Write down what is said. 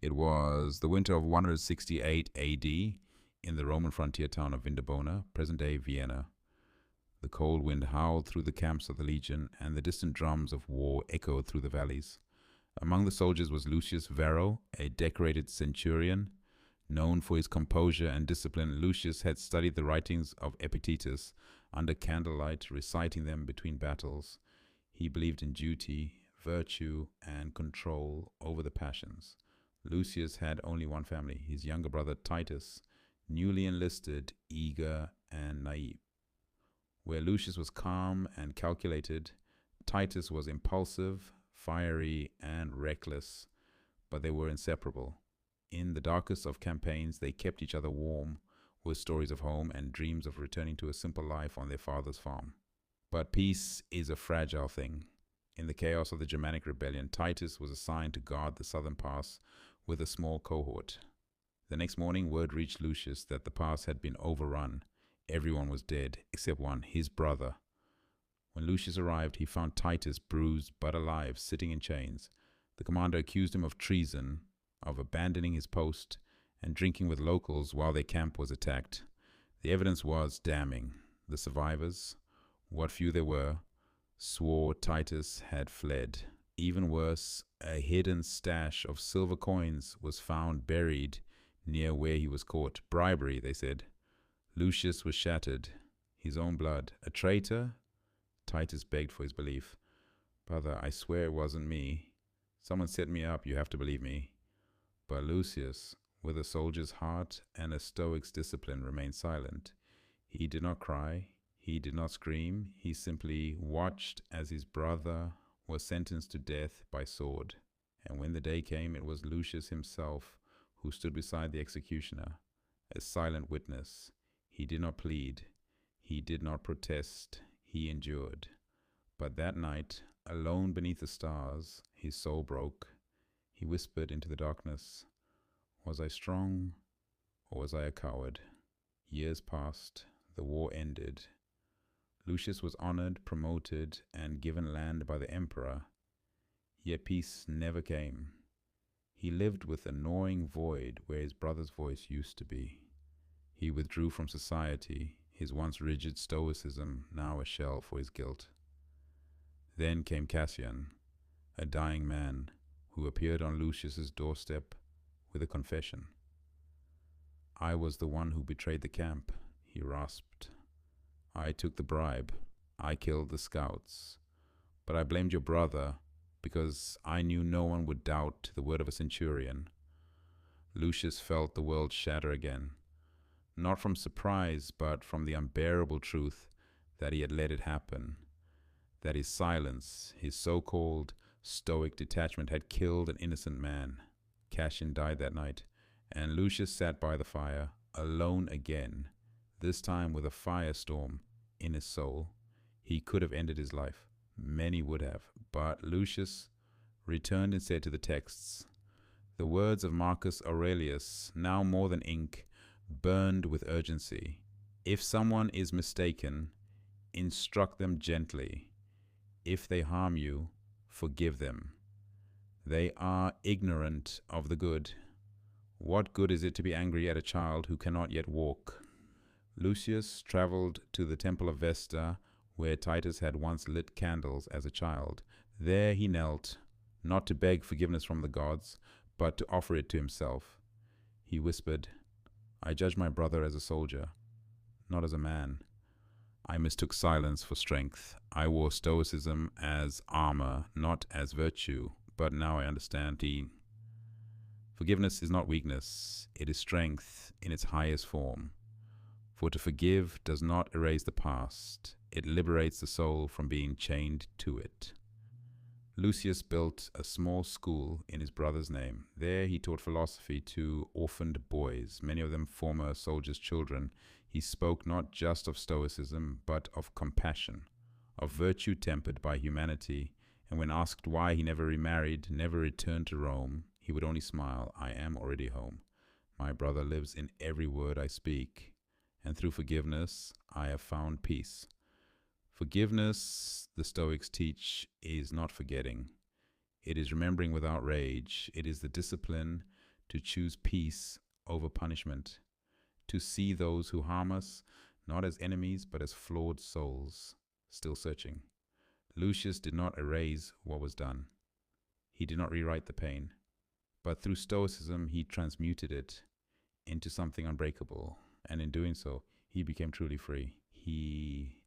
It was the winter of 168 AD in the Roman frontier town of Vindobona, present-day Vienna. The cold wind howled through the camps of the legion, and the distant drums of war echoed through the valleys. Among the soldiers was Lucius Varro, a decorated centurion. Known for his composure and discipline, Lucius had studied the writings of Epictetus under candlelight, reciting them between battles. He believed in duty, virtue, and control over the passions. Lucius had only one family, his younger brother Titus, newly enlisted, eager, and naive. Where Lucius was calm and calculated, Titus was impulsive, fiery, and reckless, but they were inseparable. In the darkest of campaigns, they kept each other warm with stories of home and dreams of returning to a simple life on their father's farm. But peace is a fragile thing. In the chaos of the Germanic rebellion, Titus was assigned to guard the southern pass with a small cohort. The next morning, word reached Lucius that the pass had been overrun. Everyone was dead, except one, his brother. When Lucius arrived, he found Titus bruised but alive, sitting in chains. The commander accused him of treason, of abandoning his post, and drinking with locals while their camp was attacked. The evidence was damning. The survivors, what few there were, swore Titus had fled. Even worse, a hidden stash of silver coins was found buried near where he was caught. Bribery, they said. Lucius was shattered. His own blood. A traitor? Titus begged for his belief. Brother, I swear it wasn't me. Someone set me up, you have to believe me. But Lucius, with a soldier's heart and a stoic's discipline, remained silent. He did not cry. He did not scream. He simply watched as his brother was sentenced to death by sword. And when the day came, it was Lucius himself who stood beside the executioner, a silent witness. He did not plead. He did not protest. He endured. But that night, alone beneath the stars, his soul broke. He whispered into the darkness, "Was I strong, or was I a coward?" Years passed. The war ended. Lucius was honored, promoted, and given land by the emperor. Yet peace never came. He lived with a gnawing void where his brother's voice used to be. He withdrew from society, his once rigid stoicism now a shell for his guilt. Then came Cassian, a dying man, who appeared on Lucius's doorstep with a confession. "I was the one who betrayed the camp," he rasped. "I took the bribe. I killed the scouts. But I blamed your brother because I knew no one would doubt the word of a centurion." Lucius felt the world shatter again, not from surprise, but from the unbearable truth that he had let it happen, that his silence, his so-called stoic detachment, had killed an innocent man. Cassian died that night, and Lucius sat by the fire, alone again, this time with a firestorm in his soul. He could have ended his life. Many would have. But Lucius returned and said to the texts, the words of Marcus Aurelius, now more than ink, burned with urgency. "If someone is mistaken, instruct them gently. If they harm you, forgive them. They are ignorant of the good. What good is it to be angry at a child who cannot yet walk?" Lucius traveled to the temple of Vesta, where Titus had once lit candles as a child. There he knelt, not to beg forgiveness from the gods, but to offer it to himself. He whispered, "I judge my brother as a soldier, not as a man. I mistook silence for strength. I wore stoicism as armor, not as virtue. But now I understand. Forgiveness is not weakness. It is strength in its highest form. For to forgive does not erase the past. It liberates the soul from being chained to it." Lucius built a small school in his brother's name. There he taught philosophy to orphaned boys, many of them former soldiers' children. He spoke not just of stoicism, but of compassion, of virtue tempered by humanity. And when asked why he never remarried, never returned to Rome, he would only smile, "I am already home. My brother lives in every word I speak, and through forgiveness I have found peace." Forgiveness, the Stoics teach, is not forgetting. It is remembering without rage. It is the discipline to choose peace over punishment, to see those who harm us not as enemies but as flawed souls, still searching. Lucius did not erase what was done. He did not rewrite the pain, but through Stoicism he transmuted it into something unbreakable, and in doing so, he became truly free. He